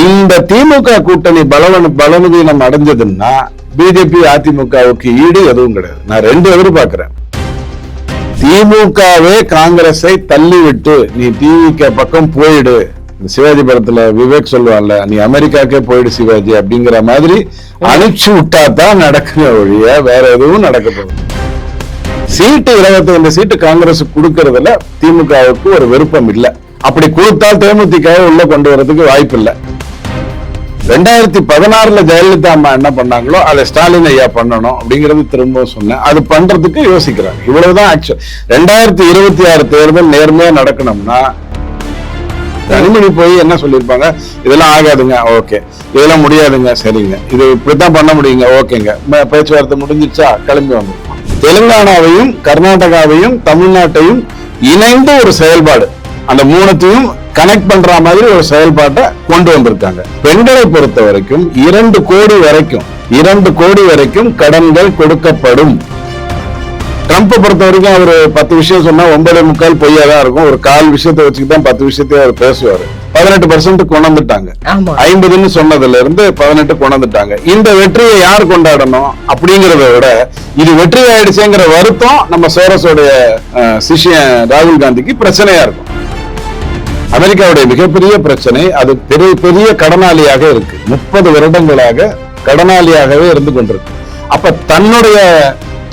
இந்த திமுக கூட்டணி பலவீனம் அடைஞ்சதுன்னா பிஜேபி அதிமுகவுக்கு ஈடு எதுவும் கிடையாது. நான் ரெண்டு எதிர்பார்க்கிறேன். திமுகவே காங்கிரஸை தள்ளிவிட்டு நீ டிவிக பக்கம் போயிடு, சிவாஜி படத்துல விவேக் சொல்லுவான்ல, நீ அமெரிக்காக்கே போயிடு சிவாஜி அப்படிங்கிற மாதிரி அனுப்பிச்சு விட்டா தான் நடக்கிற ஒழிய வேற எதுவும் நடக்க போகுது. சீட்டு 25 சீட்டு காங்கிரஸ் கொடுக்கறதுல திமுகவுக்கு ஒரு விருப்பம் இல்லை. அப்படி கொடுத்தால் தேமுதிக உள்ள கொண்டு வரதுக்கு வாய்ப்பு இல்லை. 2016 ஜெயலலிதா அம்மா என்ன பண்ணாங்களோ அதை ஸ்டாலின் ஐயா பண்ணணும் அப்படிங்கறது திரும்ப சொன்னேன். அது பண்றதுக்கு யோசிக்கிறாங்க. இவ்வளவுதான் ஆக்சுவல். 2026 தேர்தல் நேர்மையா நடக்கணும்னா தனிமணி போய் என்ன சொல்லியிருப்பாங்க, இதெல்லாம் ஆகாதுங்க, ஓகே, இதெல்லாம் முடியாதுங்க, சரிங்க, இது இப்படித்தான் பண்ண முடியுங்க, ஓகேங்க, பேச்சுவார்த்தை முடிஞ்சிச்சா, கிளம்பி வந்து தெலுங்கானாவையும் கர்நாடகாவையும் தமிழ்நாட்டையும் இணைந்து ஒரு செயல்பாடு, அந்த மூணுத்தையும் கனெக்ட் பண்ற மாதிரி ஒரு செயல்பாட்டை கொண்டு வந்திருக்காங்க. பெண்களை பொறுத்த வரைக்கும் 2 கோடி வரைக்கும் கடன்கள் கொடுக்கப்படும். ட்ரம்ப் பொறுத்த வரைக்கும் அவர் 10 விஷயம் சொன்னா 9.25 பொய்யா தான் இருக்கும். ஒரு 1/4 விஷயத்தை வச்சுக்கிட்டு தான் 10 விஷயத்தையும் அவர் பேசுவாரு. 18% கொண்டு வந்துட்டாங்க. 50ன்னு சொன்னதுல இருந்து 18 கொண்டு வந்துட்டாங்க. இந்த வெற்றியை யார் கொண்டாடணும் அப்படிங்கறத விட இது வெற்றி ஆயிடுச்சுங்கிற வருத்தம் நம்ம சோரஸோடைய சிஷ்யன் ராகுல் காந்திக்கு பிரச்சனையா இருக்கும். அமெரிக்காவுடைய மிகப்பெரிய பிரச்சனை அது பெரிய கடனாளியாக இருக்கு. 30 வருடங்களாக கடனாளியாகவே இருந்து கொண்டிருக்கு. அப்ப தன்னுடைய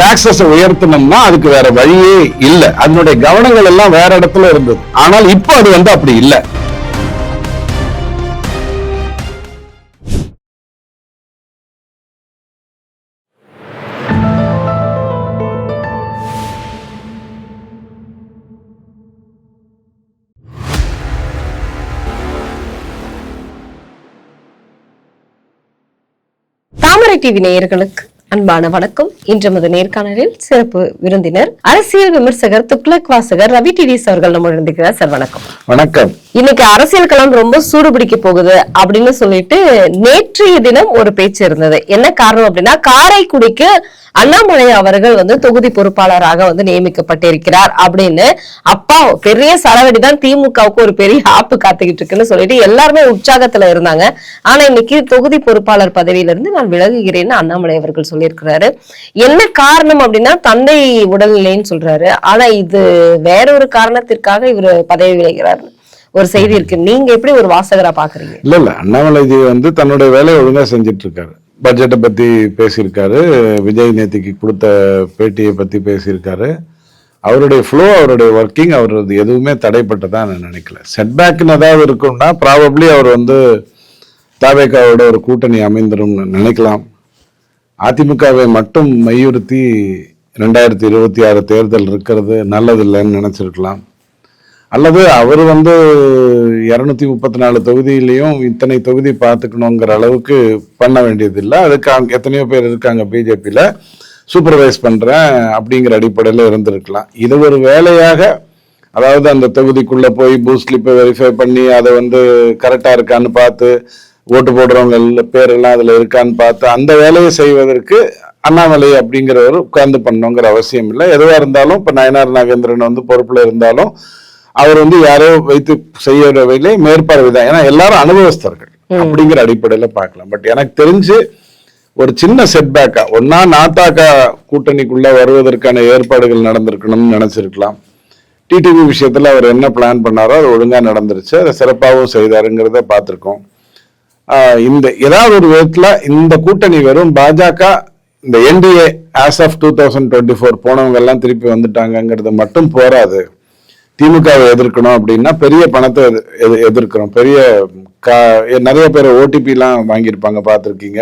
டாக்ஸஸ் உயர்த்தணும்னா அதுக்கு வேற வழியே இல்லை. அதனுடைய கவனங்கள் எல்லாம் வேற இடத்துல இருந்தது. ஆனால் இப்போ அது அப்படி இல்லை. தாமரை டிவி நேயர்களுக்கு அன்பான வணக்கம். இன்று நேர்காணலில் சிறப்பு விருந்தினர் அரசியல் விமர்சகர் துக்ளக் வாசகர் ரவி டிடிஎஸ் அவர்கள் நம்ம இருந்திருக்கிறார். சார் வணக்கம். வணக்கம். இன்னைக்கு அரசியல் களம் ரொம்ப சூடு பிடிக்க போகுது அப்படின்னு சொல்லிட்டு நேற்றைய தினம் ஒரு பேச்சு இருந்தது. என்ன காரணம் அப்படின்னா, காரைக்குடிக்கு அண்ணாமலை அவர்கள் தொகுதி பொறுப்பாளராக நியமிக்கப்பட்டிருக்கிறார் அப்படின்னு. அப்பா பெரிய சரவடிதான், திமுகவுக்கு ஒரு பெரிய ஆப்பு காத்துக்கிட்டு இருக்குன்னு சொல்லிட்டு எல்லாருமே உற்சாகத்துல இருந்தாங்க. ஆனா இன்னைக்கு தொகுதி பொறுப்பாளர் பதவியிலிருந்து நான் விலகுகிறேன்னு அண்ணாமலை அவர்கள் சொல்லியிருக்கிறாரு. என்ன காரணம் அப்படின்னா, தந்தை உடல்நிலைன்னு சொல்றாரு. ஆனா இது வேற ஒரு காரணத்திற்காக இவர் பதவி விலகிறார் ஒரு செய்தி இருக்கு. நீங்க எப்படி ஒரு வாசகரா பாக்குறீங்க? இல்ல அண்ணாமலைஜி தன்னுடைய வேலையை ஒழுங்கா செஞ்சிட்டு இருக்காரு. பட்ஜெட்டை பத்தி பேசியிருக்காரு, விஜய் நேத்திக்கு கொடுத்த பேட்டியை பத்தி பேசியிருக்காரு. அவருடைய ஃப்ளோ, அவருடைய ஒர்க்கிங், அவரது எதுவுமே தடைப்பட்டதா நான் நினைக்கல. செட்பேக்னு ஏதாவது இருக்கும்னா ப்ராபப்ளி அவர் தவேகாவோட ஒரு கூட்டணி அமைந்துரும்னு நினைக்கலாம். அதிமுகவை மட்டும் மையுறுத்தி 2026 தேர்தல் இருக்கிறது நல்லதில்லைன்னு நினைச்சிருக்கலாம். அல்லது அவர் 234 தொகுதியிலையும் இத்தனை தொகுதி பார்த்துக்கணுங்கிற அளவுக்கு பண்ண வேண்டியதில்லை. அதுக்கு எத்தனையோ பேர் இருக்காங்க பிஜேபியில், சூப்பர்வைஸ் பண்ணுறேன் அப்படிங்கிற அடிப்படையில் இருந்திருக்கலாம். இது ஒரு வேலையாக, அதாவது அந்த தொகுதிக்குள்ளே போய் பூத் ஸ்லிப்பை வெரிஃபை பண்ணி அதை கரெக்டாக இருக்கான்னு பார்த்து, ஓட்டு போடுறவங்க பேரெல்லாம் அதில் இருக்கான்னு பார்த்து அந்த வேலையை செய்வதற்கு அண்ணாமலை அப்படிங்கிறவர் உட்கார்ந்து பண்ணணுங்கிற அவசியம் இல்லை. எதுவாக இருந்தாலும் இப்போ நயனார் நாகேந்திரன் பொறுப்பில் இருந்தாலும் அவர் யாரோ வைத்து செய்யற வேலை மேற்பார்வைதான். ஏன்னா எல்லாரும் அனுபவஸ்தர்கள் அப்படிங்கிற அடிப்படையில பார்க்கலாம். பட் எனக்கு தெரிஞ்சு ஒரு சின்ன செட்பேக்கா ஒன்னா நாத்தாக்கா கூட்டணிக்குள்ள வருவதற்கான ஏற்பாடுகள் நடந்திருக்கணும்னு நினைச்சிருக்கலாம். டிடிவி விஷயத்துல அவர் என்ன பிளான் பண்ணாரோ அது ஒழுங்கா நடந்துருச்சு, அதை சிறப்பாகவும் செய்தாருங்கிறத பார்த்திருக்கோம். இந்த ஏதாவது ஒரு விதத்துல இந்த கூட்டணி வெறும் பாஜக, இந்த என்டிஏ ஆஸ் ஆஃப் 2024 போனவங்க எல்லாம் திருப்பி வந்துட்டாங்கிறது மட்டும் போராது. திமுகவை எதிர்க்கணும் அப்படின்னா பெரிய பணத்தை எதிர்க்கிறோம். நிறைய பேர் ஓடிபி எல்லாம் வாங்கியிருப்பாங்க, பார்த்துருக்கீங்க.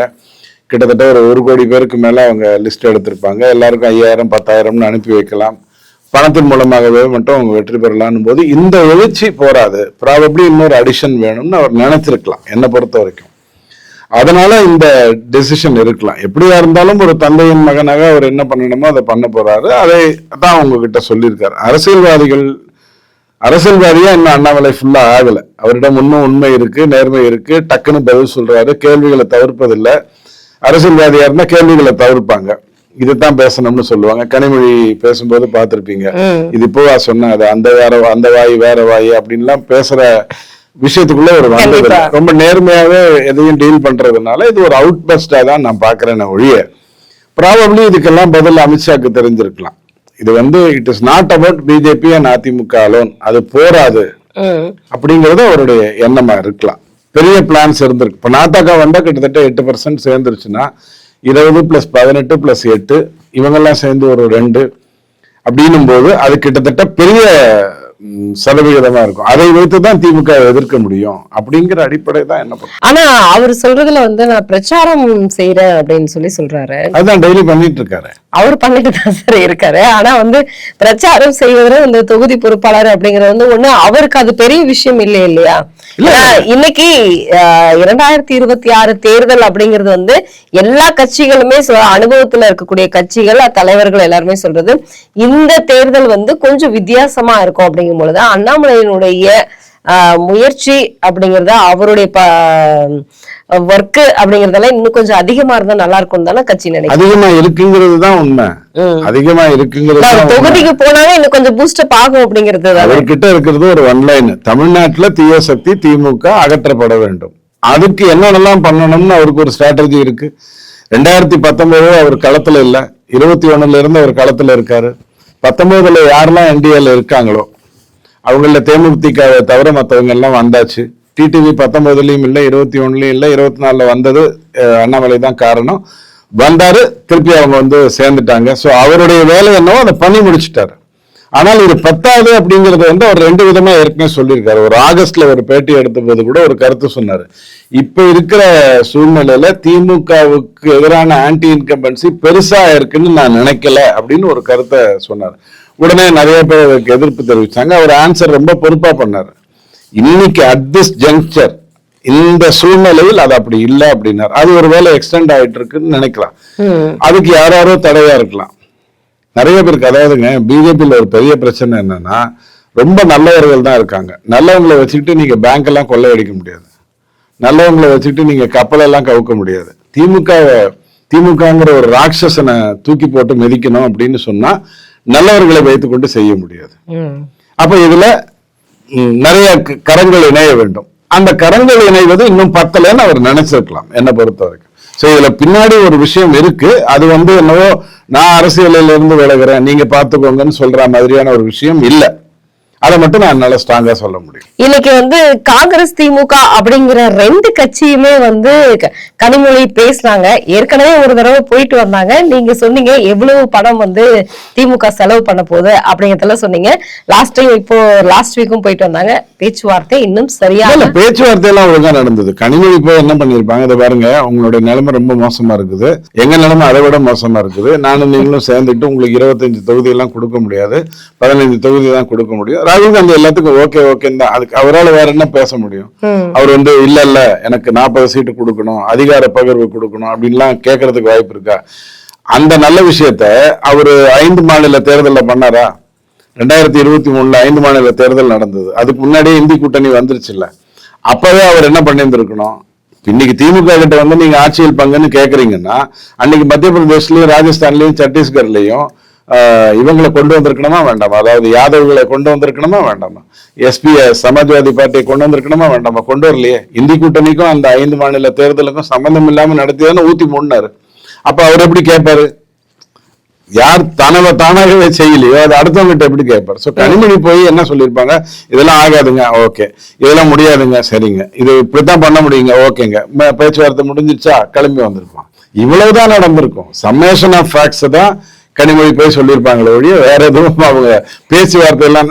கிட்டத்தட்ட ஒரு 1 கோடி பேருக்கு மேல அவங்க லிஸ்ட் எடுத்திருப்பாங்க. எல்லாருக்கும் 5000 10,000ன்னு அனுப்பி வைக்கலாம். பணத்தின் மூலமாகவே மட்டும் அவங்க வெற்றி பெறலான்னு போது இந்த எழுச்சி போராது. ப்ராபப்ளி இன்னொரு அடிஷன் வேணும்னு அவர் நினைச்சிருக்கலாம் என்னை பொறுத்த வரைக்கும். அதனால இந்த டெசிஷன் இருக்கலாம். எப்படியா இருந்தாலும் ஒரு தந்தையின் மகனாக அவர் என்ன பண்ணணுமோ அதை பண்ண போறாரு. அதை தான் உங்ககிட்ட சொல்லியிருக்காரு. அரசியல்வாதியா இன்னும் அண்ணாமலை ஃபுல்லா ஆகல. அவரிடம் இன்னும் உண்மை இருக்கு, நேர்மை இருக்கு, டக்குன்னு பதில் சொல்றாரு, கேள்விகளை தவிர்ப்பதில்லை. அரசியல்வாதியா இருந்தா கேள்விகளை தவிர்ப்பாங்க, இதுதான் பேசணும்னு சொல்லுவாங்க. கனிமொழி பேசும்போது பார்த்திருப்பீங்க, இது இப்போவா சொன்ன, அது அந்த வாய் வேற வாய் அப்படின்லாம் பேசுற விஷயத்துக்குள்ள ஒரு வந்தது கண்டிப்பா. ரொம்ப நேர்மையாவே எதையும் டீல் பண்றதுனால இது ஒரு அவுட் பஸ்டா தான் நான் பாக்குறேன் ஒழிய ப்ராபப்ளி இதுக்கெல்லாம் பதில் அமித்ஷாக்கு தெரிஞ்சிருக்கலாம். இது வந்து it is not about BJP and AIADMK alone, அது போராது அப்படிங்கறது அவருடைய எண்ணமா இருக்கலாம். பெரிய பிளான்ஸ் இருந்திருக்கு. இப்ப நாத்தாக்கா வந்தா கிட்டத்தட்ட 8% சேர்ந்துருச்சுன்னா 20 + 18 + 8 இவங்கெல்லாம் சேர்ந்து ஒரு 2 அப்படின்னும் போது அது கிட்டத்தட்ட பெரிய சதவிகிதமா இருக்கும். அதை வைத்துதான் திமுக எதிர்க்க முடியும் அப்படிங்கிற அடிப்படை தான் என்ன பண்ணும். ஆனா அவர் சொல்றதுல வந்து நான் பிரச்சாரம் செய்யறேன் அப்படின்னு சொல்றாரு. அதுதான் டெய்லி பண்ணிட்டு இருக்காரு. அவர் பண்ணிட்டு தான் சார் இருக்காரு. ஆனா வந்து பிரச்சாரம் செய்வதில் இந்த தொகுதி பொறுப்பாளர் அப்படிங்கறது வந்து ஒண்ணு அவருக்கு அது பெரிய விஷயம் இல்லையா? இன்னைக்கு 2026 தேர்தல் அப்படிங்கிறது வந்து எல்லா கட்சிகளுமே அனுபவத்துல இருக்கக்கூடிய கட்சிகள் தலைவர்கள் எல்லாருமே சொல்றது இந்த தேர்தல் வந்து கொஞ்சம் வித்தியாசமா இருக்கும் அப்படிங்கும் பொழுது அண்ணாமலையினுடைய முயற்சி அப்படிங்கறத அவருடைய ஒர்க் அப்படிங்கறதெல்லாம் இன்னும் கொஞ்சம் அதிகமா இருந்தா நல்லா இருக்கும் தானே கட்சி நினைக்கிறேன். அதிகமா இருக்குங்கிறது தான் உண்மை. அதிகமா இருக்குங்கிறது தொகுதிக்கு போனாலே இன்னும் கொஞ்சம் பூஸ்டப் ஆகும் அப்படிங்கிறது அவர்கிட்ட இருக்கிறது ஒரு ஒன்லைன். தமிழ்நாட்டுல தீய சக்தி திமுக அகற்றப்பட வேண்டும். அதுக்கு என்னென்னலாம் பண்ணணும்னு அவருக்கு ஒரு ஸ்ட்ராட்டஜி இருக்கு. 2019 அவர் களத்துல இல்ல, 21 இருந்து அவர் களத்துல இருக்காரு. 19 யாரெல்லாம் என்டிஏல இருக்காங்களோ அவங்கள தேமுதிகவை தவிர மற்றவங்க எல்லாம் வந்தாச்சு. டிடிவி 19லயும் இல்லை, 21லயும் இல்லை, 24 வந்தது அண்ணாமலை தான் காரணம். வந்தாரு, திருப்பி அவங்க வந்து சேர்ந்துட்டாங்க. சோ அவருடைய வேலை என்னவோ அதை பண்ணி முடிச்சுட்டாரு. ஆனால் இது 10வது அப்படிங்கறது வந்து அவர் 2 விதமா ஏற்கனவே சொல்லியிருக்காரு. ஒரு ஆகஸ்ட்ல ஒரு பேட்டி எடுத்த போது கூட ஒரு கருத்து சொன்னாரு. இப்ப இருக்கிற சூழ்நிலையில திமுகவுக்கு எதிரான ஆன்டி இன்கம்பன்சி பெருசா இருக்குன்னு நான் நினைக்கல அப்படின்னு ஒரு கருத்தை சொன்னார். உடனே நிறைய பேர் அதுக்கு எதிர்ப்பு தெரிவிச்சாங்க. அவர் ஆன்சர் ரொம்ப பொறுப்பா பண்ணாரு. இன்னைக்கு அட் திஸ் ஜங்க்சர் இந்த சூழ்நிலையில் அது அப்படி இல்லை அப்படின்னாரு. அது ஒரு வேலை எக்ஸ்டெண்ட் ஆயிட்டு இருக்குன்னு நினைக்கலாம். அதுக்கு யாரோ தடையா இருக்கலாம் நிறைய பேருக்கு. அதாவதுங்க பிஜேபியில ஒரு பெரிய பிரச்சனை என்னன்னா ரொம்ப நல்லவர்கள் தான் இருக்காங்க. நல்லவங்களை வச்சுக்கிட்டு நீங்க பேங்க் எல்லாம் கொள்ளையடிக்க முடியாது. நல்லவங்களை வச்சுக்கிட்டு நீங்க கப்பல் எல்லாம் கவுக்க முடியாது. திமுகங்கிற ஒரு ராட்சசனை தூக்கி போட்டு மிதிக்கணும் அப்படின்னு சொன்னா நல்லவர்களை வைத்துக்கொண்டு செய்ய முடியாது. அப்ப இதுல நிறைய கரங்கள் இணைய வேண்டும். அந்த கரங்கள் இணைவது இன்னும் 10லன்னு அவர் நினைச்சிருக்கலாம் என்ன பொறுத்த வரைக்கும். சோ இதுல பின்னாடி ஒரு விஷயம் இருக்கு. அது வந்து என்னவோ நான் அரசியலில் இருந்து விலகிறேன் நீங்க பாத்துக்கோங்கன்னு சொல்ற மாதிரியான ஒரு விஷயம் இல்ல. அதை மட்டும் நான் நல்லா ஸ்ட்ராங்கா சொல்ல முடியும். இன்னைக்கு வந்து காங்கிரஸ் திமுக அப்படிங்கிற 2 கட்சியுமே வந்து கனிமொழி பேசினாங்க. ஏற்கனவே ஒரு தடவை போயிட்டு வந்தாங்க. நீங்க சொன்னீங்க எவ்வளவு பணம் வந்து திமுக செலவு பண்ண போகுது அப்படிங்கறதெல்லாம் சொன்னீங்க. லாஸ்ட் வீக்கும் போயிட்டு வந்தாங்க. பேச்சுவார்த்தை இன்னும் சரியா பேச்சுவார்த்தை எல்லாம் ஒழுங்கா நடந்தது. கனிமொழி போய் என்ன பண்ணிருப்பாங்க, இதை பாருங்க உங்களுடைய நிலைமை ரொம்ப மோசமா இருக்குது, எங்க நிலைமை அதை விட மோசமா இருக்குது, நானும் நீங்களும் சேர்ந்துட்டு உங்களுக்கு 25 தொகுதி எல்லாம் கொடுக்க முடியாது, 15 தொகுதி தான் கொடுக்க முடியும். ராகுல் காந்தி எல்லாத்துக்கும் ஓகே ஓகேன்னு தான். அதுக்கு அவரால் வேற என்ன பேச முடியும்? அவர் வந்து இல்ல எனக்கு 40 சீட்டு கொடுக்கணும், அதிகார பகிர்வு கொடுக்கணும் அப்படின்லாம் கேட்கறதுக்கு வாய்ப்பு இருக்கா? அந்த நல்ல விஷயத்த அவரு 5 மாநில தேர்தலில் பண்ணாரா? 2023 5 மாநில தேர்தல் நடந்தது. அதுக்கு முன்னாடியே இந்தி கூட்டணி வந்துருச்சு இல்ல. அப்பவே அவர் என்ன பண்ணியிருந்திருக்கணும்? இன்னைக்கு திமுக கிட்ட வந்து நீங்க ஆட்சியில் பங்குன்னு கேக்குறீங்கன்னா அன்னைக்கு மத்திய பிரதேஷ்லயும் ராஜஸ்தான்லயும் சத்தீஸ்கர்லயும் இவங்களை கொண்டு வந்திருக்கணுமா வேண்டாமா? அதாவது யாதவ்களை கொண்டு வந்திருக்கணுமா வேண்டாமா? எஸ்பி சமாஜ்வாதி பார்ட்டியை கொண்டு வந்திருக்கணுமா வேண்டாமா? கொண்டு வரலையே. இந்தி கூட்டணிக்கும் அந்த 5 மாநில தேர்தலுக்கும் சம்பந்தம் இல்லாம நடத்திதானே ஊத்தி மூடினாரு. அப்ப அவர் எப்படி கேட்பாரு? யார் தானாகவே செய்யலையோ அது அடுத்தவங்கிட்ட எப்படி கேட்பாரு? சோ கனிமொழி போய் என்ன சொல்லியிருப்பாங்க, இதெல்லாம் ஆகாதுங்க, ஓகே, இதெல்லாம் முடியாதுங்க, சரிங்க, இது இப்படித்தான் பண்ண முடியுங்க, ஓகேங்க, பேச்சுவார்த்தை முடிஞ்சிருச்சா, கிளம்பி வந்திருப்பான். இவ்வளவுதான் நடந்திருக்கும். சம்மேஷன் ஆஃப் ஃபேக்ட்ஸ் தான் கனிமொழி போய் சொல்லியிருப்பாங்களே ஒழிய வேற எதுவும் அவங்க பேச்சுவார்த்தை எல்லாம்.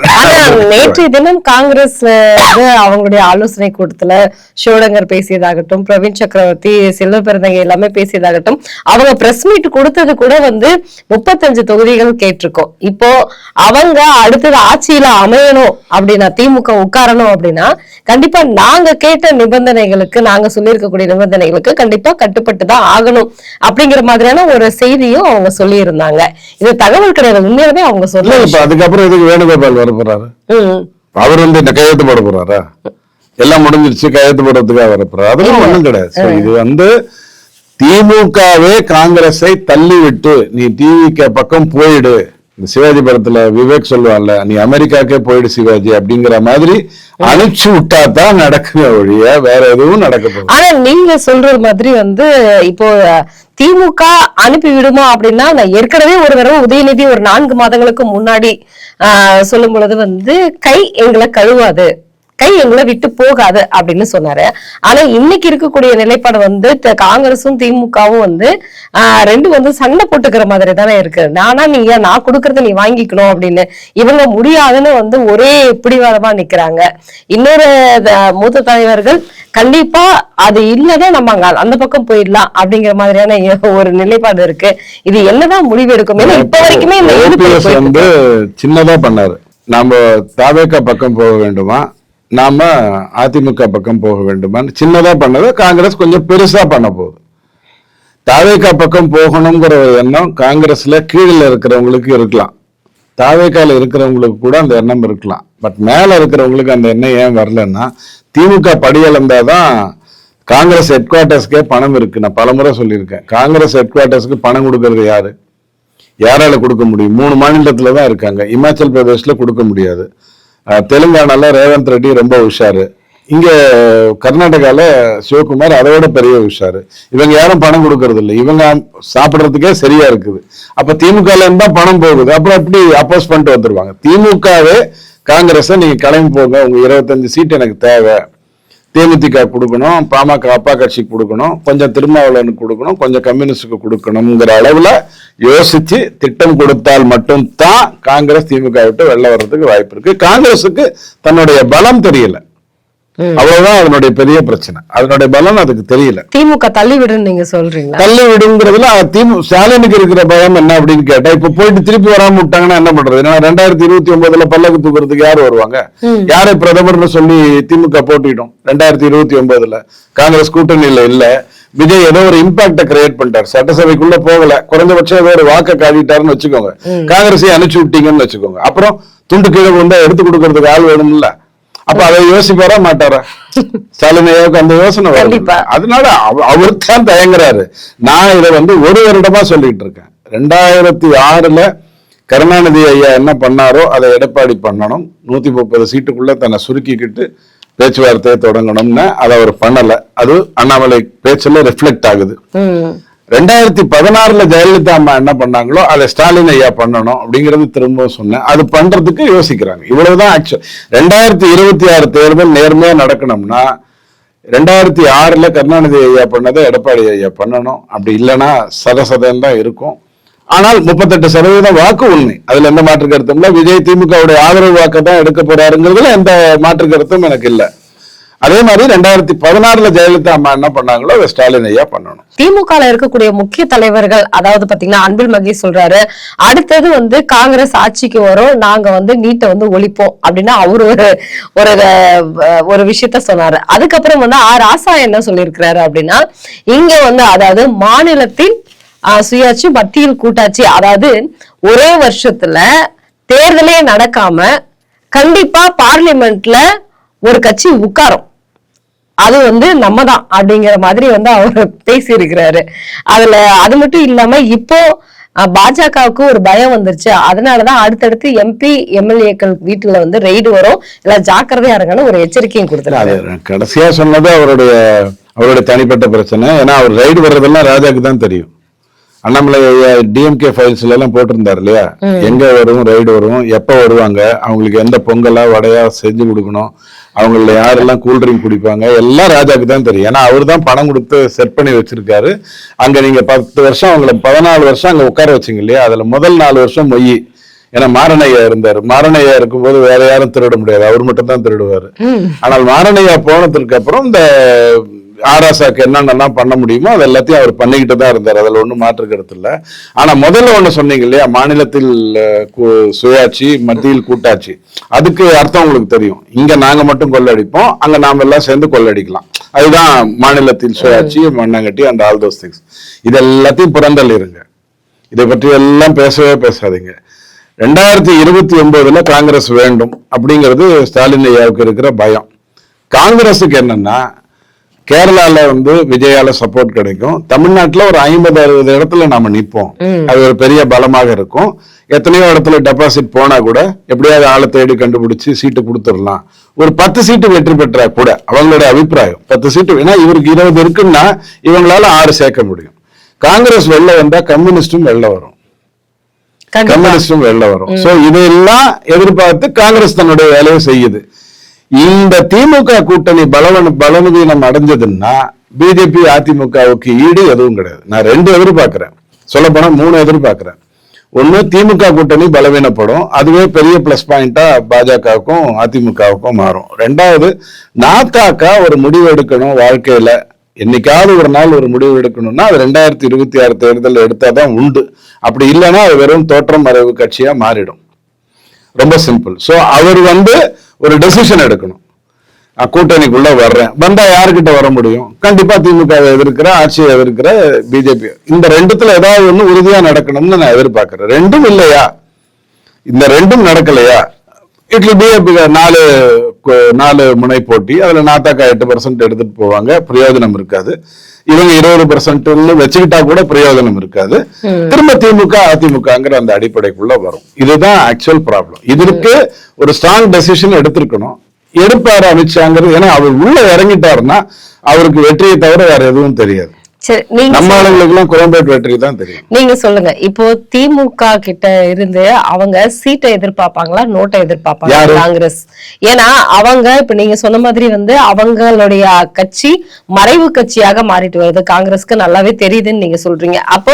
நேற்றைய தினம் காங்கிரஸ் அவங்களுடைய ஆலோசனை கூட்டத்துல சிவடங்கர் பேசியதாகட்டும், பிரவீன் சக்கரவர்த்தி, செல்வ பெருந்தகை எல்லாமே பேசியதாகட்டும், அவங்க பிரஸ் மீட் கொடுத்தது கூட வந்து 35 தொகுதிகள் கேட்டிருக்கோம். இப்போ அவங்க அடுத்தது ஆட்சியில அமையணும் அப்படின்னா, திமுக உட்காரணும் அப்படின்னா கண்டிப்பா நாங்க கேட்ட நிபந்தனைகளுக்கு, நாங்க சொல்லியிருக்கக்கூடிய நிபந்தனைகளுக்கு கண்டிப்பா கட்டுப்பட்டு தான் ஆகணும் அப்படிங்கிற மாதிரியான ஒரு செய்தியும் அவங்க சொல்லி இருந்தாங்க. இது தகவல் கிடையாது, உண்மையாவே அவங்க சொல்ல. அதுக்கப்புறம் இதுக்கு வேணுகோபால் வர போறாரு. அவர் வந்து இந்த கையெழுத்து போட போறாரா? எல்லாம் முடிஞ்சிருச்சு, கையெழுத்து போடுறதுக்காக வர போறாரு? அதெல்லாம் ஒண்ணும் கிடையாது. இது வந்து திமுகவே காங்கிரஸை தள்ளி விட்டு நீ டிவிக்கு பக்கம் போயிடு இந்த சிவாஜி படத்துல விவேக் சொல்லுவான்ல, நீ அமெரிக்காக்கே போயிடு சிவாஜி அப்படிங்கிற மாதிரி அனுப்பிச்சு விட்டா தான் நடக்குற ஒழிய வேற எதுவும் நடக்க போகுது. ஆனா நீங்க சொல்றது மாதிரி வந்து இப்போ திமுக அனுப்பி விடுமா அப்படின்னா, நான் ஏற்கனவே ஒரு தடவை உதயநிதி ஒரு 4 மாதங்களுக்கு முன்னாடி சொல்லும் பொழுது வந்து கை எங்களை கழுவாது, கை எங்களை விட்டு போகாது அப்படின்னு சொன்னாரு. ஆனா இன்னைக்கு இருக்கக்கூடிய நிலைப்பாடு வந்து காங்கிரசும் திமுகவும் வந்து ரெண்டு வந்து சண்டை போட்டுக்கிற மாதிரி தானே இருக்கு. நான் கொடுக்கறத நீ வாங்கிக்கணும் அப்படின்னு இவங்க முடியாதுன்னு வந்து ஒரே பிடிவாதமா நிக்கிறாங்க. இன்னொரு மூத்த தலைவர்கள் கண்டிப்பா அது இல்லைன்னா நம்ம அந்த பக்கம் போயிடலாம் அப்படிங்கிற மாதிரியான ஒரு நிலைப்பாடு இருக்கு. இது என்னதான் முடிவு எடுக்கும்? ஏன்னா இப்ப வரைக்குமே வந்து சின்னதா பண்ணாரு. நாம தாவேகா பக்கம் போக வேண்டுமா, நாம அதிமுக பக்கம் போக வேண்டுமான்னு சின்னதா பண்ணதை காங்கிரஸ் கொஞ்சம் பெருசா பண்ண போகுது. தாவேகா பக்கம் போகணுங்கிற எண்ணம் காங்கிரஸ்ல கீழே இருக்கிறவங்களுக்கு இருக்கலாம், தாவேகால இருக்கிறவங்களுக்கு கூட அந்த எண்ணம் இருக்கலாம். பட் மேல இருக்கிறவங்களுக்கு அந்த எண்ணம் ஏன் வரலன்னா, திமுக படியளந்தாதான் காங்கிரஸ் ஹெட் குவார்டர்ஸ்க்கே பணம் இருக்கு. நான் பலமுறை சொல்லியிருக்கேன், காங்கிரஸ் ஹெட் குவார்டர்ஸ்க்கு பணம் கொடுக்கறது யாரு, யாரால கொடுக்க முடியும்? 3 மாநிலத்துல தான் இருக்காங்க. இமாச்சல் பிரதேஷ்ல கொடுக்க முடியாது. தெலுங்கானால ரேவந்த் ரெட்டி ரொம்ப உஷாரு. இங்க கர்நாடகால சிவகுமார் அதோட பெரிய உஷாரு. இவங்க யாரும் பணம் கொடுக்கறது இல்லை, இவங்க சாப்பிடுறதுக்கே சரியா இருக்குது. அப்ப திமுகல இருந்தா பணம் போகுது, அப்புறம் எப்படி அப்போஸ் பண்ணிட்டு வந்துருவாங்க. திமுகவே காங்கிரஸ நீங்க கிளம்பி போங்க, உங்க 25 சீட் எனக்கு தேவை, தேமுதிக கொடுக்கணும், பாமக அப்பா கட்சிக்கு கொடுக்கணும், கொஞ்சம் திருமாவளவனுக்கு கொடுக்கணும், கொஞ்சம் கம்யூனிஸ்டுக்கு கொடுக்கணுங்கிற அளவுல யோசிச்சு திட்டம் கொடுத்தால் மட்டும்தான் காங்கிரஸ் திமுக விட்டு வெளில வர்றதுக்கு வாய்ப்பு இருக்கு. காங்கிரஸுக்கு தன்னுடைய பலம் தெரியல, அவ்வளவுதான் அதனுடைய பெரிய பிரச்சனை. அதனுடைய பலம் அதுக்கு தெரியல. திமுக தள்ளி விடுன்னு நீங்க சொல்றீங்களா? தள்ளி விடுங்கிறதுல ஸ்டாலினுக்கு இருக்கிற பயம் என்ன அப்படின்னு கேட்டா, இப்ப போயிட்டு திருப்பி வராம விட்டாங்கன்னா என்ன பண்றது? ஏன்னா 2029 பல்லக்கு தூக்குறதுக்கு யாரு வருவாங்க? யாரை பிரதமர்னு சொல்லி திமுக போட்டிடும் 2029? காங்கிரஸ் கூட்டணியில இல்ல. விஜய் ஏதோ ஒரு இம்பாக்ட கிரியேட் பண்ணிட்டார், சட்டசபைக்குள்ள போகல, குறைஞ்சபட்சம் ஏதோ ஒரு வாக்க காட்டிட்டாருன்னு வச்சுக்கோங்க, காங்கிரஸை அனுப்பிச்சு விட்டீங்கன்னு வச்சுக்கோங்க. அப்புறம் துண்டு கீழே கொண்டு எடுத்து கொடுக்கறதுக்கு ஆள் வேணும்ல. அப்ப அதை யோசிப்பாரா மாட்டாரா? ஸ்டாலின் அந்த யோசனை வரும். அதனால அவர் தான் தயங்குறாரு. நான் இதை வந்து 1 வருடமா சொல்லிட்டு இருக்கேன். 2006 கருணாநிதி ஐயா என்ன பண்ணாரோ அதை எடப்பாடி பண்ணணும். 130 சீட்டுக்குள்ள தன்னை சுருக்கிக்கிட்டு பேச்சுவார்த்தையை தொடங்கணும்னு அதை அவர் பண்ணல. அது அண்ணாமலை பேச்சுல ரிஃப்ளெக்ட் ஆகுது. 2016 ஜெயலலிதா அம்மா என்ன பண்ணாங்களோ அதை ஸ்டாலின் ஐயா பண்ணணும் அப்படிங்கறது திரும்ப சொன்னேன். அது பண்றதுக்கு யோசிக்கிறாங்க. இவ்வளவுதான் ஆக்சுவல். 2026 தேர்தல் நேர்மையா நடக்கணும்னா 2006 கருணாநிதி ஐயா பண்ணதை எடப்பாடி ஐயா பண்ணணும். அப்படி இல்லைன்னா சதசதம் தான் இருக்கும். ஆனால் 38% வாக்கு உண்மை, அதுல எந்த மாற்று கருத்தும் இல்ல. விஜய் திமுகவுடைய ஆதரவு வாக்கு தான் எடுக்க போறாருங்கிறதுல எந்த மாற்று கருத்தும் எனக்கு இல்ல. அதே மாதிரி 2016 ஜெயலலிதா அம்மா என்ன பண்ணாங்களோ அதை ஸ்டாலின் ஐயா பண்ணணும். திமுக இருக்கக்கூடிய முக்கிய தலைவர்கள், அதாவது பாத்தீங்கன்னா அன்பில் மகேஷ் சொல்றாரு, அடுத்தது வந்து காங்கிரஸ் ஆட்சிக்கு வரும், நாங்க வந்து நீட்டை வந்து ஒழிப்போம் அப்படின்னா அவரு ஒரு விஷயத்த சொன்னாரு. அதுக்கப்புறம் வந்து ராசா என்ன சொல்லியிருக்கிறாரு அப்படின்னா, இங்க வந்து அதாவது மாநிலத்தில் சுயாட்சி, மத்தியில் கூட்டாட்சி, அதாவது ஒரே வருஷத்துல தேர்தலே நடக்காம கண்டிப்பா பார்லிமெண்ட்ல ஒரு கட்சி உட்காரும், அது வந்து நம்ம தான் அப்படிங்கிற மாதிரி வந்து அவர் பேசி இருக்கிறாரு. அதுல அது மட்டும் இல்லாம இப்போ பாஜகவுக்கு ஒரு பயம் வந்துருச்சு, அதனாலதான் அடுத்தடுத்து MP MLAக்கள் வீட்டுல வந்து ரெய்டு வரும், இல்ல ஜாக்கிரதையா இருங்கன்னு ஒரு எச்சரிக்கையும் கொடுத்துறாரு. கடைசியா சொன்னது அவருடைய தனிப்பட்ட பிரச்சனை. ஏன்னா அவர் ரெய்டு வர்றதெல்லாம் ராஜாக்கு தான் தெரியும். அண்ணாமலை DMK ஃபைல்ஸ்ல எல்லாம் போட்டிருந்தாரு இல்லையா, எங்க வரும் ரைடு வரும், எப்ப வருவாங்க, அவங்களுக்கு எந்த பொங்கலா வடையா செஞ்சு கொடுக்கணும், அவங்கள யாரெல்லாம் கூல்ட்ரிங்க் குடிப்பாங்க, எல்லாம் ராஜாக்கு தான் தெரியும். ஏன்னா அவர் தான் பணம் கொடுத்து செட் பண்ணி வச்சிருக்காரு. அங்க நீங்க 10 வருஷம் அவங்கள 14 வருஷம் அங்க உட்கார வச்சிங்க இல்லையா, அதுல முதல் 4 வருஷம் மொய். ஏன்னா மாரணையா இருந்தாரு. மாரணையா இருக்கும்போது வேற யாரும் திருட முடியாது, அவர் மட்டும் தான் திருடுவாரு. ஆனால் மாரணையா போனதுக்கு அப்புறம் இந்த ஆராசாக்கு என்னென்னலாம் பண்ண முடியுமோ அது எல்லாத்தையும் அவர் பண்ணிக்கிட்டு தான் இருந்தார், அதுல ஒன்றும் மாற்று கருத்து இல்லை. ஆனா முதல்ல ஒண்ணு சொன்னீங்க இல்லையா, மாநிலத்தில் சுயாட்சி மத்தியில் கூட்டாட்சி, அதுக்கு அர்த்தம் உங்களுக்கு தெரியும். இங்க நாங்க மட்டும் கொள்ளடிப்போம், அங்க நாம எல்லாம் சேர்ந்து கொள்ளடிக்கலாம், அதுதான் மாநிலத்தில் சுயாட்சி, மண்ணாங்கட்டி அண்ட் ஆல் தோஸ் திங்ஸ். இது எல்லாத்தையும் புறந்தள்ளிருங்க, இதை பற்றி எல்லாம் பேசவே பேசாதீங்க. 2029 காங்கிரஸ் வேண்டும் அப்படிங்கிறது ஸ்டாலின் ஐயாவுக்கு இருக்கிற பயம். காங்கிரஸுக்கு என்னன்னா, கேரளால வந்து விஜயால சப்போர்ட் கிடைக்கும். தமிழ்நாட்டுல ஒரு 50-60 இடத்துல நாம நிப்போம். அது ஒரு பெரிய பலமாக இருக்கும். எத்தனையோ இடத்துல டெபாசிட் போனா கூட எப்படியாவது ஆளை தேடி கண்டுபிடிச்சு சீட்டு கொடுத்துடலாம். ஒரு 10 சீட்டு வெற்றி பெற்றா கூட அவங்களுடைய அபிப்பிராயம் 10 சீட்டு, ஏன்னா இவருக்கு 20 இருக்குன்னா இவங்களால 6 சேர்க்க முடியும். காங்கிரஸ் வெளில வந்தா கம்யூனிஸ்டும் வெளில வரும், கம்யூனிஸ்டும் வெளில வரும். சோ இதெல்லாம் எதிர்பார்த்து காங்கிரஸ் தன்னுடைய வேலையை செய்யுது. இந்த திமுக கூட்டணி பலவீனம் அடைஞ்சதுன்னா பிஜேபி அதிமுகவுக்கு ஈடு எதுவும் கிடையாது. நான் 2 எதிர்பார்க்கிறேன், சொல்ல போனா 3 எதிர்பார்க்கிறேன். ஒண்ணு, திமுக கூட்டணி பலவீனப்படும், அதுவே பெரிய பிளஸ் பாயிண்டா பாஜகவுக்கும் அதிமுகவுக்கும் மாறும். 2வது, நாத்தாக்க ஒரு முடிவு எடுக்கணும் வாழ்க்கையில, என்னைக்காவது ஒரு நாள் ஒரு முடிவு எடுக்கணும்னா அது 2026 தேர்தல் எடுத்தாதான் உண்டு. அப்படி இல்லைன்னா அது வெறும் தோற்றம் மறைவு கட்சியா மாறிடும். ரொம்ப சிம்பிள். சோ அவர் வந்து ஒரு டெசிஷன் எடுக்கணும். கூட்டணிக்குள்ள வர்றேன், வந்தா யாருக்கிட்ட வர முடியும்? கண்டிப்பா திமுக எதிர்க்கிற, ஆட்சியை எதிர்க்கிற பிஜேபி. இந்த 2த்துல ஏதாவது ஒண்ணு உறுதியா நடக்கணும்னு நான் எதிர்பார்க்கிறேன். 2ம் இல்லையா, இந்த 2ம் நடக்கலையா, இட்லி பிஜேபி 4 முனை போட்டி, அதுல நாத்தாக்கா 8% எடுத்துட்டு போவாங்க, பிரயோஜனம் இருக்காது. இவங்க 20% வச்சுக்கிட்டா கூட பிரயோஜனம் இருக்காது. திரும்ப திமுக அதிமுகங்கிற அந்த அடிப்படைக்குள்ள வரும். இதுதான் ஆக்சுவல் ப்ராப்ளம். இதற்கு ஒரு ஸ்ட்ராங் டெசிஷன் எடுத்திருக்கணும். எடுப்பாரு அமித்ஷாங்கிறது. ஏன்னா அவர் உள்ள இறங்கிட்டாருன்னா அவருக்கு வெற்றியை தவிர வேற எதுவும் தெரியாது. நம்ம ஆளுங்களுக்கெல்லாம் குழம்பேட் வெற்றி தான் தெரியும். நீங்க சொல்லுங்க, இப்போ திமுக கிட்ட இருந்து அவங்க சீட்டை எதிர்பார்ப்பாங்களா, நோட்டை எதிர்பார்ப்பாங்களா காங்கிரஸ்? ஏன்னா அவங்க இப்ப நீங்க சொன்ன மாதிரி வந்து அவங்களுடைய கட்சி மறைவு கட்சியாக மாறிட்டு வருது, காங்கிரஸ்க்கு நல்லாவே தெரியுதுன்னு நீங்க சொல்றீங்க. அப்போ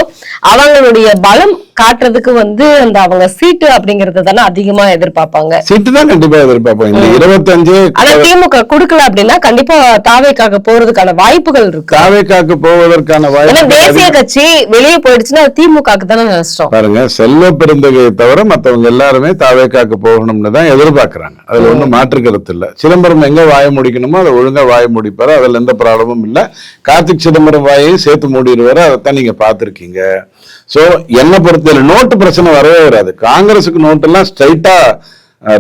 அவங்களுடைய பலம் காட்டுறதுக்கு வந்து அந்த அவங்க சீட்டு அப்படிங்கறது தானே அதிகமா எதிர்பார்ப்பாங்க. சீட்டு தான் கண்டிப்பா எதிர்பார்ப்பாங்க. இந்த 25 ஆனா திமுக கொடுக்கல அப்படின்னா கண்டிப்பா தாவேக்காக போறதுக்கான வாய்ப்புகள் இருக்கு. தாவேக்காக்கு போவதற்கான வாய்ப்பு, தேசிய கட்சி வெளியே போயிடுச்சுன்னா திமுகக்கு தானே நஷ்டம். பாருங்க, செல்வ பெருந்தகையை தவிர மத்தவங்க எல்லாருமே தாவேக்காக்கு போகணும்னு தான் எதிர்பார்க்கிறாங்க. அதுல ஒண்ணும் மாற்று கருத்து இல்ல. சிதம்பரம் எங்க வாய முடிக்கணுமோ அதை ஒழுங்கா வாய முடிப்பாரு, அதுல எந்த ப்ராப்ளமும் இல்ல. கார்த்திக் சிதம்பரம் வாயையும் சேர்த்து மூடிடுவாரு, அதைத்தான் நீங்க பாத்திருக்கீங்க. சோ என்ன பொறுத்தவரை நோட்டு பிரச்சனை வரவே வராது. காங்கிரசுக்கு நோட்டு எல்லாம் ஸ்ட்ரைட்டா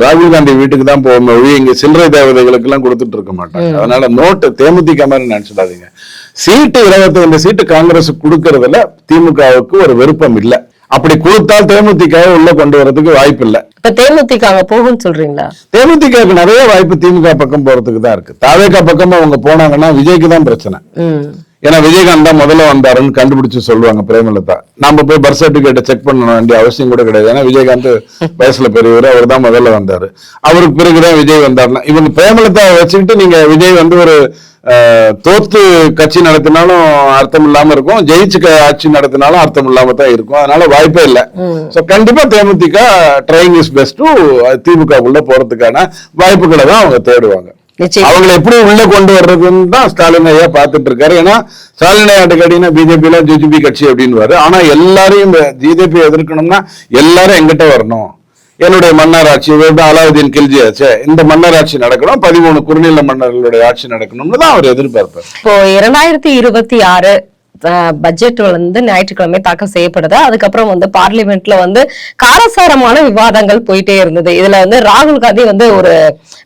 ராகுல் காந்தி வீட்டுக்கு தான் போகும், இங்க சில்லறை தேவதைகளுக்கு எல்லாம் கொடுத்துட்டு இருக்க மாட்டாங்க. அதனால நோட்டு தேமுதிக மாதிரி நினைச்சிடாதீங்க. சீட்டு 25 சீட்டு காங்கிரஸ் கொடுக்கறதுல திமுகவுக்கு ஒரு விருப்பம் இல்ல. அப்படி கொடுத்தால் தேமுதிக உள்ள கொண்டு வரதுக்கு வாய்ப்பு இல்ல. இப்ப தேமுதிக போகும்னு சொல்றீங்களா? தேமுதிகவுக்கு நிறைய வாய்ப்பு திமுக பக்கம் போறதுக்கு தான் இருக்கு. தாவேகா பக்கமா அவங்க போனாங்கன்னா விஜய்க்கு தான் பிரச்சனை. ஏன்னா விஜயகாந்த் தான் முதல்ல வந்தாருன்னு கண்டுபிடிச்சு சொல்லுவாங்க பிரேமலதா. நம்ம போய் பர்த் சர்டிபிகேட்டை செக் பண்ண வேண்டிய அவசியம் கூட கிடையாது. ஏன்னா விஜயகாந்த் வயசுல பெரியவர், அவர் தான் முதல்ல வந்தாரு. அவருக்கு பிறகுதான் விஜய் வந்தாருன்னா இவங்க பிரேமலதா வச்சுக்கிட்டு நீங்க விஜய் வந்து ஒரு தோத்து கட்சி நடத்தினாலும் அர்த்தம் இல்லாம இருக்கும், ஜெயிச்சு ஆட்சி நடத்தினாலும் அர்த்தம் இல்லாம தான் இருக்கும். அதனால வாய்ப்பே இல்லை. சோ கண்டிப்பா தேமுதிக ட்ரைங் இஸ் பெஸ்ட் டு திமுக உள்ள போறதுக்கான வாய்ப்புகளை தான் அவங்க தேடுவாங்க. அவங்களை எப்படி உள்ள கொண்டு வர்றதுன்னு தான் ஸ்டாலின் ஐயா பாத்துட்டு இருக்காரு. ஏன்னா ஸ்டாலின் ஐயா அடிக்கடினா பிஜேபி ஜிஜிபி கட்சி அப்படின்னு ஆனா எல்லாரையும் பிஜேபி எதிர்க்கணும்னா எல்லாரும் எங்கிட்ட வரணும். என்னுடைய மன்னர் ஆட்சி, அலாவுதீன் கில்ஜி ஆச்சு, இந்த மன்னர் ஆட்சி நடக்கணும், 13 குறுநில மன்னர்களுடைய ஆட்சி நடக்கணும்னு தான் அவர் எதிர்பார்ப்பார். இப்போ 2026 பட்ஜெட் வந்து ஞாயிற்றுக்கிழமை தாக்கல் செய்யப்படுது. அதுக்கப்புறம் வந்து பார்லிமெண்ட்ல வந்து காரசாரமான விவாதங்கள் போயிட்டே இருந்தது. இதுல வந்து ராகுல் காந்தி வந்து ஒரு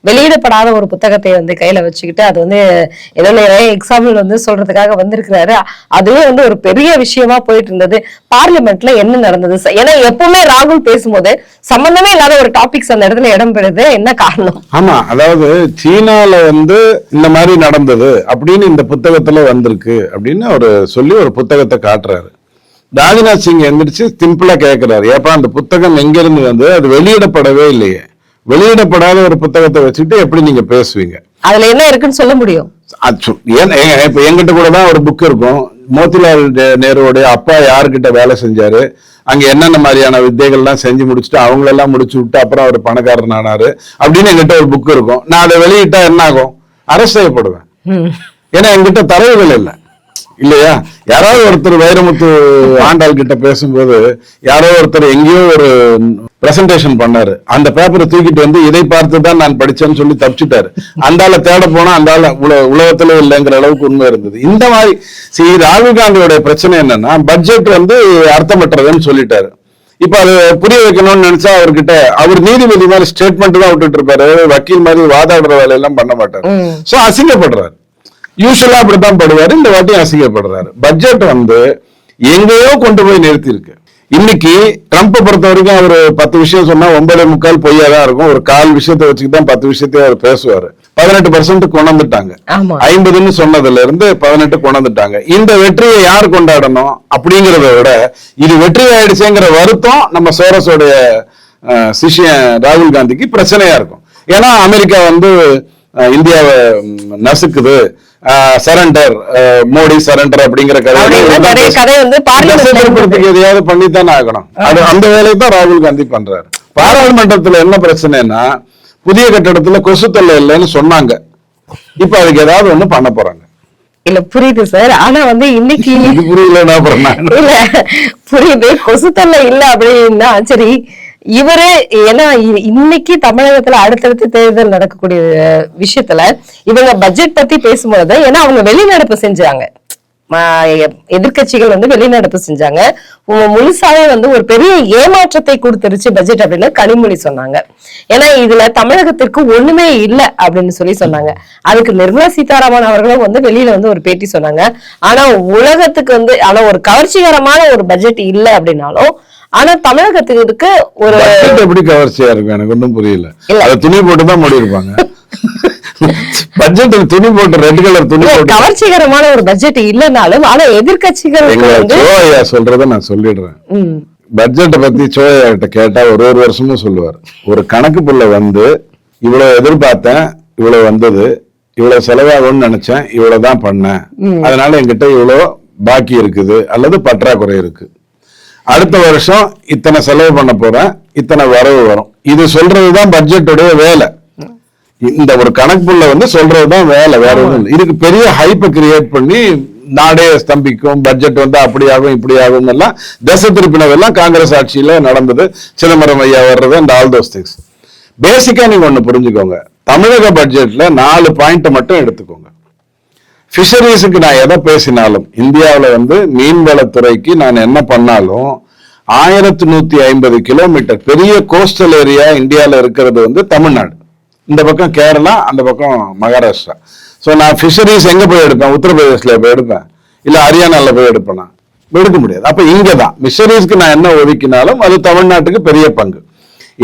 வெளியிடப்படாத ஒரு புத்தகத்தை வந்து கையில வச்சுக்கிட்டு அது வந்து ஏதோ எக்ஸாம்பிள் வந்து சொல்றதுக்காக வந்திருக்கிறாரு. அதுவே வந்து ஒரு பெரிய விஷயமா போயிட்டு இருந்தது. பார்லிமெண்ட்ல என்ன நடந்தது? ஏன்னா எப்பவுமே ராகுல் பேசும்போது சம்பந்தமே இல்லாத ஒரு டாபிக்ஸ் அந்த இடத்துல இடம் பெறுது. என்ன காரணம்? ஆமா, அதாவது சீனால வந்து இந்த மாதிரி நடந்தது அப்படின்னு இந்த புத்தகத்துல வந்திருக்கு அப்படின்னு ஒரு சொல்லி ஒரு புத்தகத்தை காட்டுறாரு. ராஜ்நாத் சிங் எந்திரிச்சு சிம்பிளா கேட்கிறாரு, ஏப்பா அந்த புத்தகம் எங்க இருந்து வந்து அது வெளியிடப்படவே இல்லையே, வெளியிடப்படாத ஒரு புத்தகத்தை வச்சுட்டு எப்படி நீங்க பேசுவீங்க? அதுல என்ன இருக்குன்னு சொல்ல முடியும்? இப்ப எங்கிட்ட கூட தான் ஒரு புக் இருக்கும், மோதிலால் நேருடைய அப்பா யாருக்கிட்ட வேலை செஞ்சாரு, அங்க என்னென்ன மாதிரியான வித்தைகள்லாம் செஞ்சு முடிச்சுட்டு அவங்களெல்லாம் முடிச்சு விட்டு அப்புறம் அவர் பணக்காரன் ஆனாரு அப்படின்னு எங்கிட்ட ஒரு புக் இருக்கும். நான் அதை வெளியிட்டா என்ன ஆகும்? அரெஸ்ட் செய்யப்படுவேன். ஏன்னா எங்கிட்ட தரவுகள் இல்லை இல்லையா? யாராவது ஒருத்தர் வைரமுத்து ஆண்டாள் கிட்ட பேசும்போது யாரோ ஒருத்தர் எங்கேயோ ஒரு பிரசன்டேஷன் பண்ணாரு, அந்த பேப்பரை தூக்கிட்டு வந்து இதை பார்த்துதான் நான் படிச்சேன்னு சொல்லி தப்பிச்சுட்டாரு. அந்த ஆளை தேட போனா அந்த ஆள உலகத்துல இல்லைங்கிற அளவுக்கு உண்மை இருந்தது. இந்த மாதிரி ராகுல் காந்தியோட பிரச்சனை என்னன்னா பட்ஜெட் வந்து அர்த்தமற்றதுன்னு சொல்லிட்டாரு. இப்ப அது புரிய வைக்கணும்னு நினைச்சா அவர்கிட்ட அவர் நீதிபதி மாதிரி ஸ்டேட்மெண்ட் தான் விட்டுட்டு இருப்பாரு, வக்கீல் மாதிரி வாதாடுற வேலையெல்லாம் பண்ண மாட்டாரு. சோ அசிங்கப்படுறாரு. யூஸ்வலா அப்படித்தான் படுவாரு, இந்த வாட்டி அசிங்கப்படுறாரு. பட்ஜெட் வந்து எங்கேயோ கொண்டு போய் நிறுத்தி இருக்கு. இன்னைக்கு ட்ரம்ப்பை பொறுத்த வரைக்கும் அவர் 10 விஷயம் சொன்னா 9.25 பொய்யா தான் இருக்கும். ஒரு 1/4 விஷயத்தை வச்சுக்கிதான் 10 விஷயத்தையும் அவர் பேசுவாரு. 18% கொண்டு வந்துட்டாங்க. 50ன்னு சொன்னதுல இருந்து 18 கொண்டு வந்துட்டாங்க. இந்த வெற்றியை யார் கொண்டாடணும் அப்படிங்கறத விட இது வெற்றி ஆயிடுச்சுங்கிற வருத்தம் நம்ம சோரஸோடைய சிஷ்யன் ராகுல் காந்திக்கு பிரச்சனையா இருக்கும். ஏன்னா அமெரிக்கா வந்து இந்தியாவை நசுக்குது, சரண்டர், மோடி சரண்டர் அப்படிங்கிற எதையாவது பண்ணித்தானே ஆகணும். அது அந்த வேலையை தான் ராகுல் காந்தி பண்றாரு. பாராளுமன்றத்துல என்ன பிரச்சனைனா, புதிய கட்டடத்துல கொசு தொல்லை இல்லைன்னு சொன்னாங்க, இப்ப அதுக்கு ஏதாவது ஒண்ணு பண்ண போறாங்க. இல்ல புரியுது சார், ஆனா வந்து இன்னைக்கு புரியல இல்ல புரியுது, கொசு தொல்லை இல்ல அப்படின்னா சரி. இவரு ஏன்னா இன்னைக்கு தமிழகத்துல அடுத்தடுத்து தேர்தல் நடக்கக்கூடிய விஷயத்துல இவங்க பட்ஜெட் பத்தி பேசும்போது, ஏன்னா அவங்க வெளிநடப்பு செஞ்சாங்க, எதிர்கட்சிகள் வந்து வெளிநடப்பு செஞ்சாங்க, முழுசாவே வந்து ஒரு பெரிய ஏமாற்றத்தை கொடுத்துருச்சு பட்ஜெட் அப்படின்னு கனிமொழி சொன்னாங்க. ஏன்னா இதுல தமிழகத்திற்கு ஒண்ணுமே இல்ல அப்படின்னு சொன்னாங்க. அதுக்கு நிர்மலா சீதாராமன் அவர்களும் வந்து வெளியில வந்து ஒரு பேட்டி சொன்னாங்க. ஆனா உலகத்துக்கு வந்து ஆனா ஒரு கவர்ச்சிகரமான ஒரு பட்ஜெட் இல்ல அப்படின்னாலும், ஆனா தமிழகத்துக்கு ஒரு எப்படி கவர்ச்சியா இருக்கும் எனக்கு ஒன்றும் புரியல. துணி போட்டுதான் மூடி இருப்பாங்க. பட்ஜெட் துணி போட்டு ரெட் கலர் துணி போட்டு கவர்ச்சிகரமான ஒரு பட்ஜெட் இல்லனாலும், ஆனா எதிர்கட்சிகள் சொல்றத நான் சொல்லிடுறேன். பட்ஜெட்டை பத்தி சோயா கேட்டா ஒரு வருஷமும் சொல்லுவார். ஒரு கணக்கு புள்ள வந்து இவ்வளவு எதிர்பார்த்தேன், இவ்வளவு வந்தது, இவ்வளவு செலவாகும்னு நினைச்சேன், இவ்வளவுதான் பண்ணேன், அதனால என்கிட்ட இவ்வளவு பாக்கி இருக்குது அல்லது பற்றாக்குறை இருக்கு, அடுத்த வருஷம் இத்தனை செலவு பண்ண போறேன், இத்தனை வரவு வரும். இது சொல்றதுதான் பட்ஜெட்டுடைய வேலை. இந்த ஒரு கணக்குள்ள வந்து சொல்றதுதான் வேலை, வேற ஒன்றும் இல்லை. இதுக்கு பெரிய ஹைப்பை கிரியேட் பண்ணி நாடே ஸ்தம்பிக்கும், பட்ஜெட் வந்து அப்படியாகும் இப்படியாகும் எல்லாம் திசை திருப்பினதெல்லாம் காங்கிரஸ் ஆட்சியில நடந்தது. சிதம்பரம் ஐயா வர்றது அண்ட் ஆல் தோஸ் திங்ஸ். பேசிக்கா நீங்க ஒண்ணு புரிஞ்சுக்கோங்க, தமிழக பட்ஜெட்ல 4 பாயிண்ட் மட்டும் எடுத்துக்கோங்க. ஃபிஷரிஸுக்கு நான் எதை பேசினாலும், இந்தியாவில் வந்து மீன்வளத்துறைக்கு நான் என்ன பண்ணாலும் 1150 கிலோமீட்டர் பெரிய கோஸ்டல் ஏரியா இந்தியாவில் இருக்கிறது வந்து தமிழ்நாடு. இந்த பக்கம் கேரளா, அந்த பக்கம் மகாராஷ்டிரா. ஸோ நான் ஃபிஷரிஸ் எங்க போய் எடுப்பேன்? உத்தரப்பிரதேசில் போய் எடுப்பேன், இல்லை ஹரியானால போய் எடுப்பேனா? எடுக்க முடியாது. அப்ப இங்க தான் ஃபிஷரிஸ்க்கு நான் என்ன ஒதுக்கினாலும் அது தமிழ்நாட்டுக்கு பெரிய பங்கு.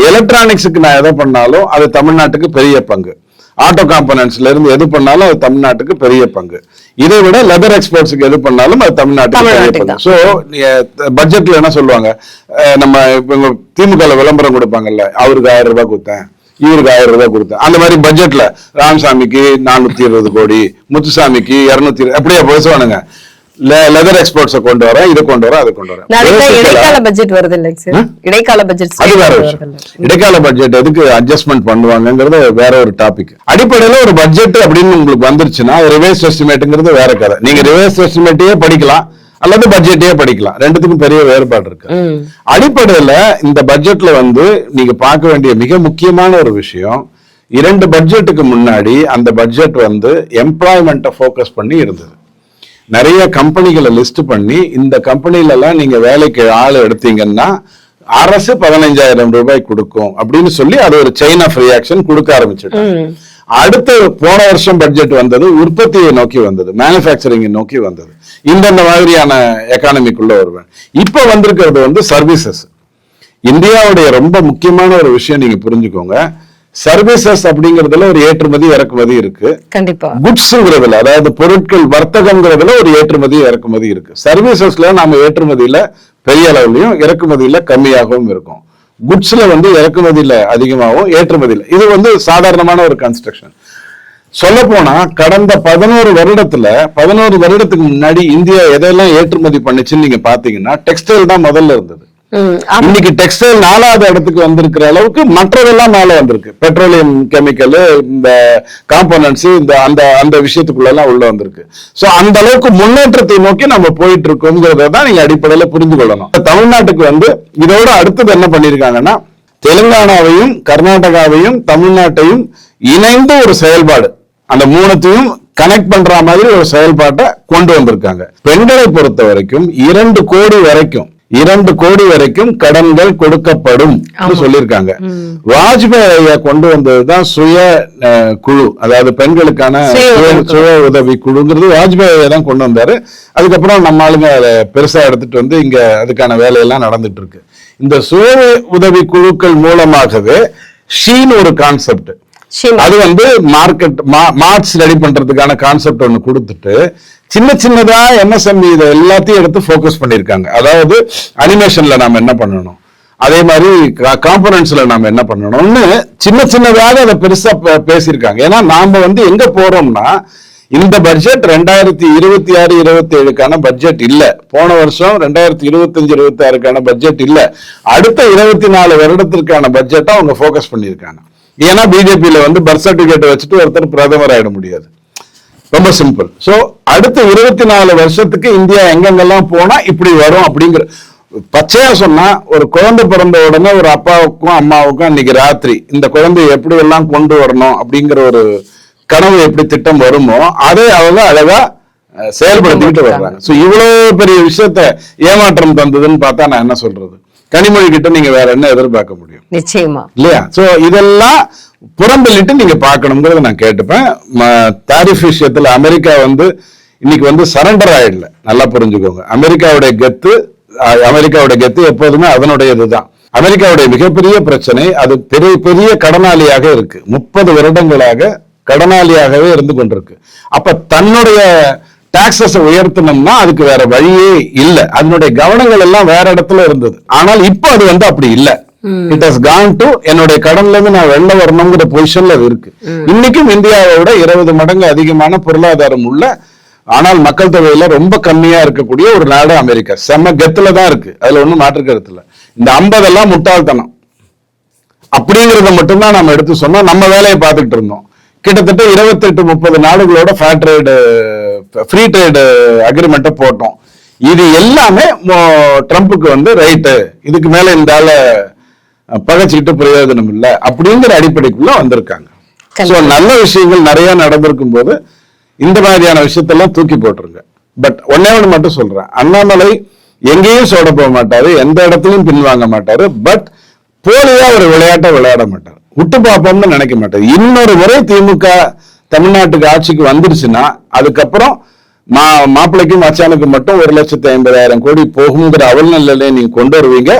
எலக்ட்ரானிக்ஸுக்கு நான் எதை பண்ணாலும் அது தமிழ்நாட்டுக்கு பெரிய பங்கு. ஆட்டோ காம்பனன்ட்ஸ்ல இருந்து எது பண்ணாலும் அது தமிழ்நாட்டுக்கு பெரிய பங்கு. இதை விட லெதர் எக்ஸ்போர்ட்ஸுக்கு எது பண்ணாலும் அது தமிழ்நாட்டுக்கு பெரிய பங்கு. ஸோ பட்ஜெட்ல என்ன சொல்லுவாங்க, நம்ம இவங்க திமுக விளம்பரம் கொடுப்பாங்கல்ல, அவருக்கு 1000 ரூபாய் கொடுத்தேன், இவருக்கு 1000 ரூபாய் கொடுத்தேன். அந்த மாதிரி பட்ஜெட்ல ராமசாமிக்கு 420 கோடி, முத்துசாமிக்கு 200, அப்படியே பேசுவானுங்க. லெதர் எக்ஸ்போர்ட்ஸை கொண்டு வரேன், இதை கொண்டு வரேன், அதை கொண்டு வரேன். இடைக்கால பட்ஜெட் வருது இல்லைங்க சார், இடைக்கால பட்ஜெட் அது வேற விஷயம். இடைக்கால பட்ஜெட் எதுக்கு அட்ஜஸ்ட்மெண்ட் பண்ணுவாங்கிறது வேற ஒரு டாபிக். அடிப்படையில ஒரு பட்ஜெட் அப்படின்னு உங்களுக்கு வந்துருச்சுன்னா ரிவர்ஸ் எஸ்டிமேட்ங்கிறது வேற கதை. நீங்க ரிவர்ஸ் எஸ்டிமேட்டையே படிக்கலாம் அல்லது பட்ஜெட்டையே படிக்கலாம், ரெண்டுத்துக்கும் பெரிய வேறுபாடு இருக்கு. அடிப்படையில இந்த பட்ஜெட்ல வந்து நீங்க பார்க்க வேண்டிய மிக முக்கியமான ஒரு விஷயம், 2 பட்ஜெட்டுக்கு முன்னாடி அந்த பட்ஜெட் வந்து எம்ப்ளாய்மெண்ட்டை ஃபோக்கஸ் பண்ணி இருந்தது. நிறைய கம்பெனிகளை லிஸ்ட் பண்ணி இந்த கம்பெனில எல்லாம் நீங்க வேலைக்கு ஆள் எடுத்தீங்கன்னா அரசு 15,000 ரூபாய் கொடுக்கும் அப்படின்னு சொல்லி அது ஒரு செயின் ஆஃப் ரியாக்ஷன் கொடுக்க ஆரம்பிச்சிட்டாங்க. அடுத்த போன வருஷம் பட்ஜெட் வந்தது உற்பத்தியை நோக்கி வந்தது, மேனுஃபேக்சரிங்கை நோக்கி வந்தது. இந்த மாதிரியான எக்கானமிக்குள்ள வருவேன். இப்ப வந்திருக்கிறது வந்து சர்வீசஸ். இந்தியாவுடைய ரொம்ப முக்கியமான ஒரு விஷயம் நீங்க புரிஞ்சுக்கோங்க, சர்வீசஸ் அப்படிங்கறதுல ஒரு ஏற்றுமதி இறக்குமதி இருக்கு. கண்டிப்பா குட்ஸ்ங்கிறதுல, அதாவது பொருட்கள் வர்த்தகம்ங்கிறதுல ஒரு ஏற்றுமதி இறக்குமதி இருக்கு. சர்வீசஸ்ல நாம ஏற்றுமதியில பெரிய அளவுலயும் இறக்குமதியில கம்மியாகவும் இருக்கும். குட்ஸ்ல வந்து இறக்குமதியில அதிகமாகவும் ஏற்றுமதியில, இது வந்து சாதாரணமான ஒரு கன்ஸ்ட்ரக்ஷன். சொல்ல போனா கடந்த 11 வருடத்துக்கு முன்னாடி இந்தியா எதெல்லாம் ஏற்றுமதி பண்ணுச்சுன்னு நீங்க பாத்தீங்கன்னா டெக்ஸ்டைல் தான் முதல்ல இருந்தது. இன்னைக்கு டெக்ஸ்டைல் 4வது இடத்துக்கு வந்திருக்கிற அளவுக்கு மற்றதெல்லாம் மேல வந்திருக்கு. பெட்ரோலியம் கெமிக்கல், இந்த காம்போனன்ட்ஸ், இந்த அந்த விஷயத்துக்குள்ள எல்லாம் உள்ள வந்திருக்கு. சோ அந்த அளவுக்கு முன்னேற்றத்தை நோக்கி நம்ம போயிட்டு இருக்கோம்ங்கிறத தான் நீங்க அடிப்படையில புரிந்து கொள்ளணும். தமிழ்நாட்டுக்கு வந்து இதோட அடுத்தது என்ன பண்ணிருக்காங்கன்னா, தெலுங்கானாவையும் கர்நாடகாவையும் தமிழ்நாட்டையும் இணைந்து ஒரு செயல்பாடு, அந்த 3த்தையும் கனெக்ட் பண்ற மாதிரி ஒரு செயல்பாட்டை கொண்டு வந்திருக்காங்க. பெண்களை பொறுத்த வரைக்கும் 2 கோடி வரைக்கும் 2 கோடி வரைக்கும் கடன்கள் கொடுக்கப்படும் சொல்லியிருக்காங்க. வாஜ்பாய் ஐயா கொண்டு வந்ததுதான் சுய குழு, அதாவது பெண்களுக்கான சுய உதவி குழுங்கிறது வாஜ்பாய் ஐயா தான் கொண்டு வந்தாரு. அதுக்கப்புறம் நம்ம ஆளுங்க அதை பெருசா எடுத்துட்டு வந்து இங்க அதுக்கான வேலையெல்லாம் நடந்துட்டு இருக்கு. இந்த சுய உதவி குழுக்கள் மூலமாகவே ஷீன் ஒரு கான்செப்ட், அது வந்து மார்க்ஸ் ரெடி பண்றதுக்கான கான்செப்ட் ஒண்ணு கொடுத்துட்டு சின்ன சின்னதா எம்எஸ்எம்இ இதை எல்லாத்தையும் எடுத்து போக்கஸ் பண்ணிருக்காங்க. அதாவது அனிமேஷன்ல நாம என்ன பண்ணணும், அதே மாதிரி காம்பனன்ட்ஸ்ல நாம என்ன பண்ணணும்னு சின்ன சின்னதாக அதை பெருசா பேசியிருக்காங்க. ஏன்னா நாம வந்து எங்க போறோம்னா, இந்த பட்ஜெட் 2026-27க்கான பட்ஜெட் இல்ல. போன வருஷம் 2025-26க்கான பட்ஜெட் இல்ல. அடுத்த 24 வருடத்திற்கான பட்ஜெட்டை அவங்க போக்கஸ் பண்ணியிருக்காங்க. ஏன்னா பிஜேபியில வந்து பர்த் சர்டிபிகேட் வச்சுட்டு ஒருத்தர் பிரதமர் ஆயிட முடியாது, ரொம்ப சிம்பிள். சோ அடுத்த 24 வருஷத்துக்கு இந்தியா எங்கெங்கெல்லாம் போனா இப்படி வரும் அப்படிங்கிற பச்சையா சொன்னா, ஒரு குழந்தை பிறந்த உடனே ஒரு அப்பாவுக்கும் அம்மாவுக்கும் அன்னைக்கு ராத்திரி இந்த குழந்தையை எப்படி எல்லாம் கொண்டு வரணும் அப்படிங்கிற ஒரு கனவு எப்படி திட்டம் வருமோ அதை அவங்க அழகா செயல்படுத்திக்கிட்டு வர்றாங்க. சோ இவ்வளவு பெரிய விஷயத்த ஏமாற்றம் தந்ததுன்னு பார்த்தா நான் என்ன சொல்றது, கனிமொழி கிட்ட நீங்க வேற என்ன எதிர்பார்க்க முடியும்? நிச்சயமா இல்லையா? சோ இதெல்லாம் புறம்பெல்லிட்டு நீங்க பார்க்கணுங்கிறத நான் கேட்டுப்பேன். தாரிஃப் விஷயத்துல அமெரிக்கா வந்து இன்னைக்கு வந்து சரண்டர் ஆயிடல, நல்லா புரிஞ்சுக்கோங்க. அமெரிக்காவுடைய கெத்து எப்போதுமே அதனுடைய இதுதான். அமெரிக்காவுடைய மிகப்பெரிய பிரச்சனை, அது பெரிய பெரிய கடனாளியாக இருக்கு. 30 வருடங்களாக கடனாளியாகவே இருந்து கொண்டிருக்கு. அப்ப தன்னுடைய டாக்ஸஸ் உயர்த்தணும்னா அதுக்கு வேற வழியே இல்ல. அதனுடைய கவனங்கள் எல்லாம் வேற இடத்துல இருந்தது. ஆனால் இப்போ அது வந்து அப்படி இல்ல. இட் ஹஸ் கான் டு என்னுடைய கடன்ல இருந்து நான் வெளில வரணுங்கிற பொசிஷன்ல அது இருக்கு. இன்னைக்கும் இந்தியாவை விட 20 மடங்கு அதிகமான பொருளாதாரம் உள்ள, ஆனால் மக்கள் தொகையில ரொம்ப கம்மியா இருக்கக்கூடிய ஒரு நாடு அமெரிக்கா. செம்ம கெத்துல தான் இருக்கு, அதுல ஒண்ணும் மாற்று கருத்து இல்ல. இந்த 50 எல்லாம் முட்டாள்தனம் அப்படிங்கறத மட்டும்தான் நம்ம எடுத்து சொன்னோம். நம்ம வேலையை பார்த்துட்டு இருந்தோம். கிட்டத்தட்ட 28-30 நாடுகளோட ஃப்ரீ ட்ரேடு அக்ரிமெண்ட்டை போட்டோம். இது எல்லாமே ட்ரம்புக்கு வந்து ரைட்டு, இதுக்கு மேல இந்த ஆள பகைச்சிக்கிட்டு பிரயோஜனம் இல்லை அப்படிங்கிற அடிப்படைக்குள்ள வந்திருக்காங்க. சோ நல்ல விஷயங்கள் நிறைய நடந்திருக்கும் போது இந்த மாதிரியான விஷயத்தெல்லாம் தூக்கி போட்டுருங்க. பட் ஒன்னே ஒண்ணு மட்டும் சொல்றேன், அண்ணாமலை எங்கேயும் சோட போக மாட்டாரு, எந்த இடத்துலயும் பின்வாங்க மாட்டாரு. பட் போலியா ஒரு விளையாட்டை விளையாட மாட்டாரு, விட்டு பார்ப்போம்னு நினைக்க மாட்டாரு. இன்னொரு முறை திமுக தமிழ்நாட்டுக்கு ஆட்சிக்கு வந்துருச்சுன்னா அதுக்கப்புறம் மாப்பிள்ளைக்கும் மச்சானுக்கு மட்டும் 1,50,000 கோடி போகுங்கிற அவல் நிலையில நீங்க கொண்டு வருவீங்க.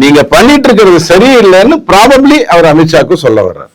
நீங்க பண்ணிட்டு இருக்கிறது சரியில்லைன்னு ப்ராபப்ளி அவர் அமித்ஷாக்கு சொல்ல வர்றாரு.